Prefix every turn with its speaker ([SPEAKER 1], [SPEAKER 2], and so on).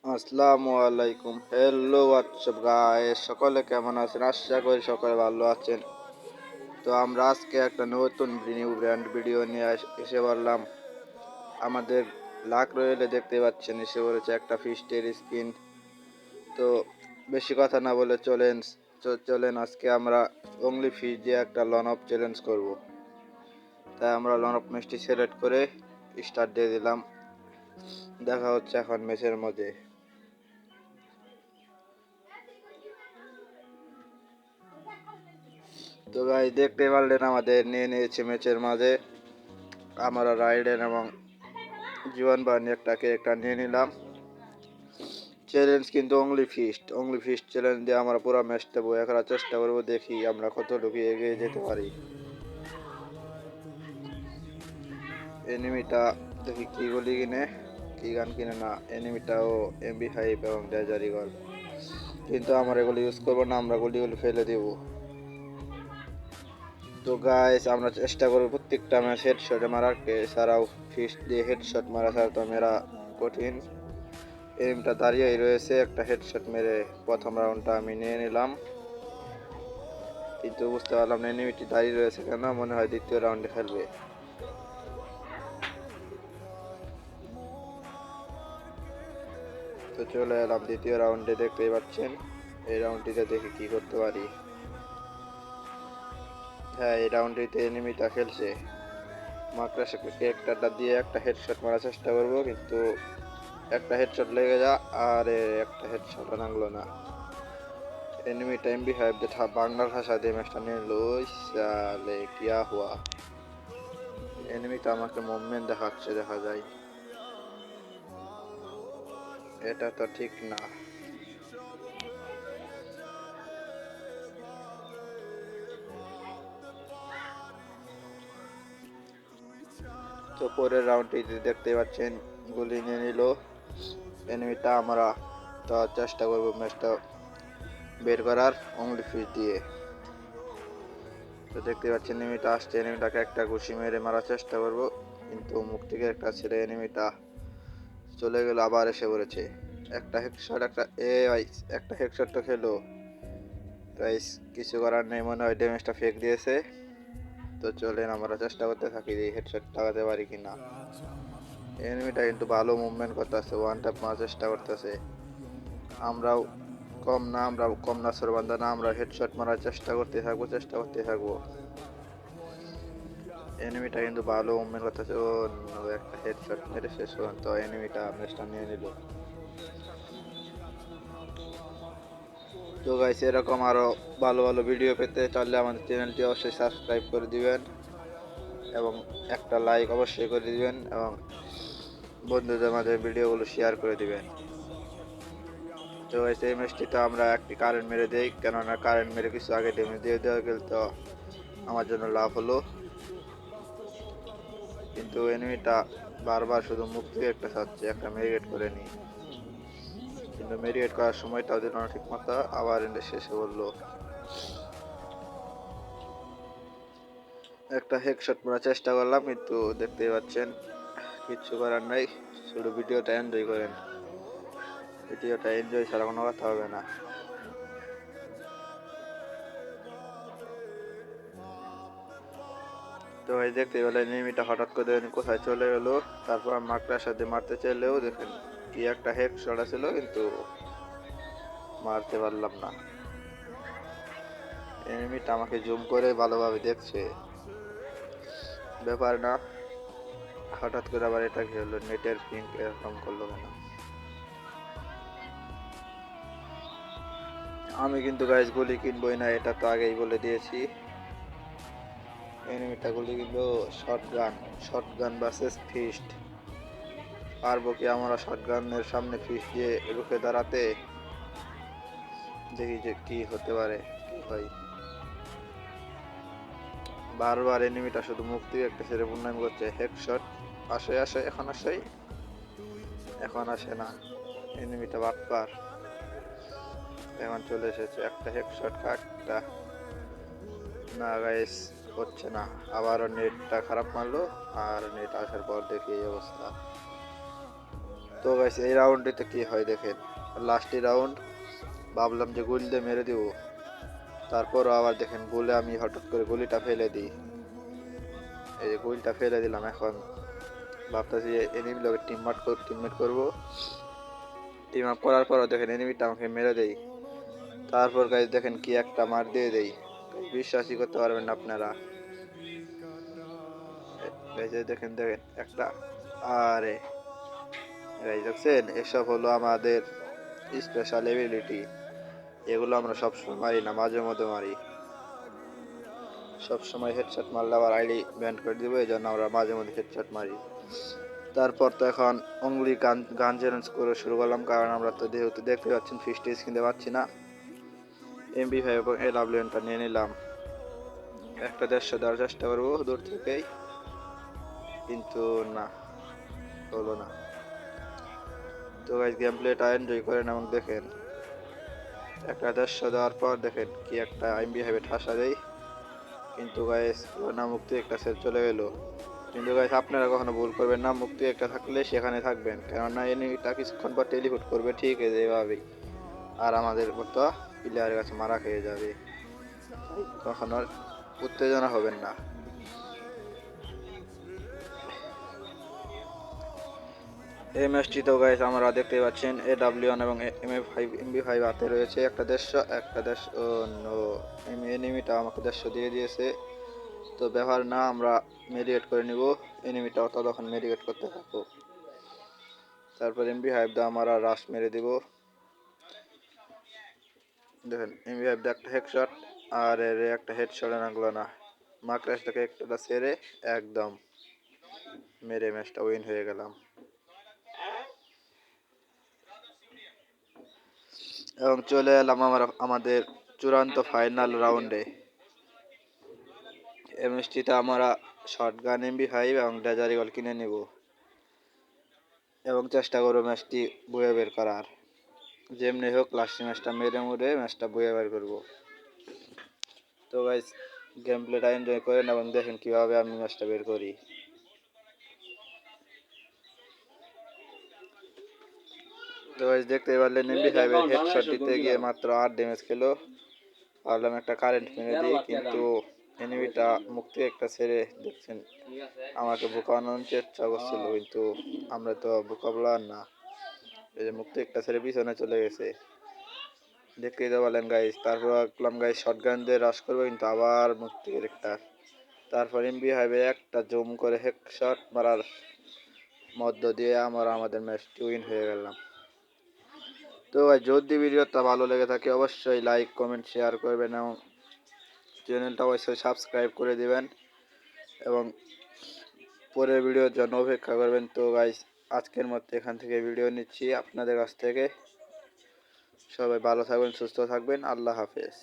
[SPEAKER 1] আসসালামু আলাইকুম। Hello WhatsApp guys, সকলে কেমন আছেন? আশা করি সকলে ভালো আছেন। তো আমরা আজকে একটা নতুন নিউ ব্র্যান্ড ভিডিও নিয়ে এসে বললাম। আমাদের লাক রয়েলে দেখতে পাচ্ছেন এসে পড়েছে একটা ফিস্টের স্কিন। তো বেশি কথা না বলে চলেন আজকে আমরা অনলি ফিশ দিয়ে একটা লন অফ চ্যালেঞ্জ করব। তাই আমরা লন অফ ম্যাচটি সিলেক্ট করে স্টার্ট দিয়ে দিলাম। দেখা হচ্ছে এখন ম্যাচের মধ্যে। তো ভাই দেখতে পারলেন আমাদের নিয়ে নিয়েছে ম্যাচের মাঝে আমরা রাইডেন এবং জীবন বাহিনী একটা ক্যারেক্টার নিয়ে নিলাম। চ্যালেঞ্জ কিন্তু অনলি ফিস্ট চ্যালেঞ্জ দিয়ে আমরা পুরো ম্যাচটা বয়ে করার চেষ্টা করবো, দেখি আমরা কতটুকু এগিয়ে যেতে পারি। এনিমিটা দেখি কি বলি কিনে, কি গান কিনে না। এনিমিটাও MP5 এবং ডেজার ইগল, কিন্তু আমরা এগুলো ইউজ করবো না, আমরা গুলিগুলো ফেলে দেবো। তো গাইস আমরা চেষ্টা করবো প্রত্যেকটা ম্যাচ হেডশট মারার, এছাড়াও ফিস্ট দিয়ে হেডশট মারা ছাড়া তো মেরা কঠিন। এনিমিটা দাঁড়িয়েই রয়েছে, একটা হেডশট মেরে প্রথম রাউন্ডটা আমি নিয়ে নিলাম, কিন্তু বুঝতে পারলাম না এনিমিটি দাঁড়িয়ে রয়েছে কেন, মনে হয় দ্বিতীয় রাউন্ডে খেলবে। তো চলে এলাম দ্বিতীয় রাউন্ডে, দেখতেই পাচ্ছেন। এই রাউন্ডটিতে দেখি কি করতে পারি। হ্যাঁ, এই রাউন্ডটিতে এনিমিটা খেলছে। মাকড়ার ক্যারেক্টারটা দিয়ে একটা হেডশট মারার চেষ্টা করব, কিন্তু একটা হেডশট লেগে যা, আর একটা হেডশট লাগলো না। এনিমিটা MP5 দিয়ে বাংলা ভাষা দিয়ে ম্যাচটা নিল। সালে কিয়া হুয়া। এনিমিটা আমাকে মুভমেন্ট দেখাচ্ছে, দেখা যায়। এটা তো ঠিক না। তো পরের রাউন্ডটিতে দেখতে পাচ্ছেন গুলি নিয়ে নিল এনিমিটা। আমরা তো চেষ্টা করবো ম্যাচটা বের করার অনলি ফিশ দিয়ে। তো দেখতে পাচ্ছেন এনিমিটা আসছে, এনিমিটাকে একটা ঘুষি মেরে মারার চেষ্টা করব, কিন্তু মুখ থেকে একটা ছেলে এনিমিটা চলে গেল, আবার এসে পড়েছে। একটা হেডশট, একটা হেডশট তো খেলো গাইস, কিছু করার নেই, মনে হয় ড্যামেজটা ফেক দিয়েছে। তো চলেন আমরা চেষ্টা করতে থাকি যে হেডশট লাগাতে পারি কিনা। এনিমিটা কিন্তু ভালো মুভমেন্ট করতেছে, ওয়ান ট্যাপ মারার চেষ্টা করতেছে। আমরাও কম না সরবান্দা না, আমরা হেডশট মারার চেষ্টা করতে থাকবো। এনিমিটা কিন্তু ভালো মুভমেন্ট করতেছে, ও একটা হেডশট মেরে শেষ পর্যন্ত এনিমিটা ম্যাচটা নিয়ে নিল। তো গাইস এরকম আরো ভালো ভালো ভিডিও পেতে চাইলে আমাদের চ্যানেলটি অবশ্যই সাবস্ক্রাইব করে দিবেন এবং একটা লাইক অবশ্যই করে দিবেন এবং বন্ধুদের মাঝে ভিডিওগুলো শেয়ার করে দিবেন। তো গাইস এই ম্যাচটিতে আমরা একটি কারেন্ট মেরে দেই, কেননা কারেন্ট মেরে কিছু আগে ড্যামেজ দিয়ে দেওয়া গেল, তো আমার জন্য লাভ হলো। কিন্তু এনিমিটা বারবার শুধু মুখ থেকে একটা চাচ্ছে, একটা মেরিগেট করে নি, কিন্তু মেরিগেট করার সময়টাও দিল না ঠিক মতো, আবার এন্ডে শেষে বললো। একটা হেডশট মারার চেষ্টা করলাম, কিন্তু দেখতেই পাচ্ছেন কিচ্ছু করার নাই। শুধু ভিডিওটা এনজয় করেন, ভিডিওটা এনজয় ছাড়া কোনো কথা হবে না। তো এই দেখতে পেলেন এনিমিটা হঠাৎ করে কোথায় চলে গেল, তারপর মাকড়ার সাথে মারতে চাইলেও দেখেন কি একটা হেডশট ছিল, কিন্তু মারতে পারলাম না। এনিমিটা আমাকে জুম করে ভালোভাবে দেখছে, ব্যাপার না। হঠাৎ করে আবার এটা কি হলো, নেটের পিং এরকম করলো কেন? আমি কিন্তু গাইস গুলি কিনবই না, এটা তো আগেই বলে দিয়েছি। এনিমিটা গুলি কিনবো শটগান ভার্সেস ফিস্ট। পারবো কি আমরা শটগানের সামনে ফিস্ট দিয়ে রুখে দাঁড়াতে? দেখি যে কি হতে পারে, কি হয়। বারবার এনিমিটা শুধু মুখ দিয়ে একটা ছেড়ে মুন্নামি করছে। হেডশট আসে, এখন আসে না। এনিমিটা বাটপার, এখন চলে এসেছে একটা হেডশট একটা। না গাইস, হচ্ছে না। আবারও নেটটা খারাপ মারলো, আর নেট আসার পর দেখি এই অবস্থা। তো গাইস এই রাউন্ডটিতে কি হয় দেখেন, লাস্টের রাউন্ড ভাবলাম যে গুলি দিয়ে মেরে দিব, তারপরও আবার দেখেন গুলে আমি হঠাৎ করে গুলিটা ফেলে দিই। এই যে গুলিটা ফেলে দিলাম, এখন ভাবতেছি যে এনিমি লোকের টিমমেট করবো। টিম আপ করার পরও দেখেন এনিমিটা আমাকে মেরে দেয়। তারপর গাইস দেখেন কি একটা মার দিয়ে দেই, বিশ্বাসই করতে পারবেন না আপনারা। গাইস দেখেন দেখেন একটা, আরে গাইস দেখছেন, এসব হলো আমাদের স্পেশাল এবিলিটি। এগুলো আমরা সবসময় মারি না, মাঝে মধ্যে মারি। সবসময় হেডশট মারলে আবার আইডি ব্যান করে দিব, এই জন্য আমরা মাঝে মধ্যে হেডশট মারি। তারপর তো এখন অনলি গান চ্যালেঞ্জ করে শুরু করলাম, কারণ আমরা তো যেহেতু দেখতে পাচ্ছেন ফিস্টেজ কিনতে পাচ্ছি না। MP5 এবং AWMটা নিয়ে নিলাম, একটা 150 দেওয়ার চেষ্টা করবো দূর থেকেই, কিন্তু না, হলো না। তো গাইস গেম প্লেটা এনজয় করেন এবং দেখেন একটা 150 দেওয়ার পর দেখেন কি একটা MP5 ঠাসা দেই, কিন্তু গাইস না মুক্তি একটা সেট চলে গেল। কিন্তু গাইস আপনারা কখনো ভুল করবেন না, মুক্তি একটা থাকলে সেখানে থাকবেন, কেননা এনিমিটা কিছুক্ষণ পর টেলিপোর্ট করবে ঠিক এভাবেই, আর আমাদের মতো প্লেয়ারের কাছে মারা খেয়ে যাবে। কখনো উত্তেজনা হবেন না। এই ম্যাচটিতেও গাইস আমরা দেখতে পাচ্ছেন AW1 এবং MB5 হাতে রয়েছে, একটা 150 ও নো, এনিমিটা আমাকে 150 দিয়ে দিয়েছে। তো ব্যবহার না, আমরা মেডিকেট করে নিব, এনিমিটাও ততক্ষণ মেডিকেট করতে থাকবো। তারপর MB5 দা আমরা রাশ মেরে দিব। দেখেন MB5 দা একটা হেডশট, আর এর একটা হেডশট লাগলো না, মাকড়াসটাকে একটা ছেড়ে একদম মেরে ম্যাচটা উইন হয়ে গেলাম। এবং চলে এলাম আমাদের চূড়ান্ত ফাইনাল রাউন্ডে। এই ম্যাচটিতে আমরা শটগান MB5 এবং ডেজারিগল কিনে নিব এবং চেষ্টা করব ম্যাচটি বয়ে বের করার। যেমনি হোক লাস্ট ম্যাচটা মেরে মুড়ে ম্যাচটা বয়ে বের করব। তো গাইস গেম প্লেটা এনজয় করেন এবং দেখেন কিভাবে আমি ম্যাচটা বের করি। তো গাইস দেখতে পারলেন MB5 এর হেডশট দিতে গিয়ে মাত্র 8 ড্যামেজ খেলো। ভাবলাম একটা কারেন্ট মেরে দিই, কিন্তু এনিমিটা মুক্তি একটা ছেড়ে দেখছেন আমাকে বোকানোর চেষ্টা করছিল, কিন্তু আমরা তো বোকা বলার না, এই যে মুক্তি একটা ছেড়ে পিছনে চলে গেছে, দেখতেই তো বলেন গাইস। তারপর ভাবলাম গাইস শটগান দিয়ে রাশ করবো, কিন্তু আবার মুক্তির একটা, তারপর MB5 একটা জুম করে হেডশট মারার মধ্য দিয়ে আমরা আমাদের ম্যাচটি উইন হয়ে গেলাম। তো ভাই যদি ভিডিওটা ভালো লেগে থাকে অবশ্যই লাইক কমেন্ট শেয়ার করবেন এবং চ্যানেলটা অবশ্যই সাবস্ক্রাইব করে দিবেন এবং পরের ভিডিওর জন্য অপেক্ষা করবেন। তো গাইস আজকের মতো এখান থেকে ভিডিও নিচ্ছি আপনাদের কাছ থেকে। সবাই ভালো থাকবেন, সুস্থ থাকবেন, আল্লাহ হাফেজ।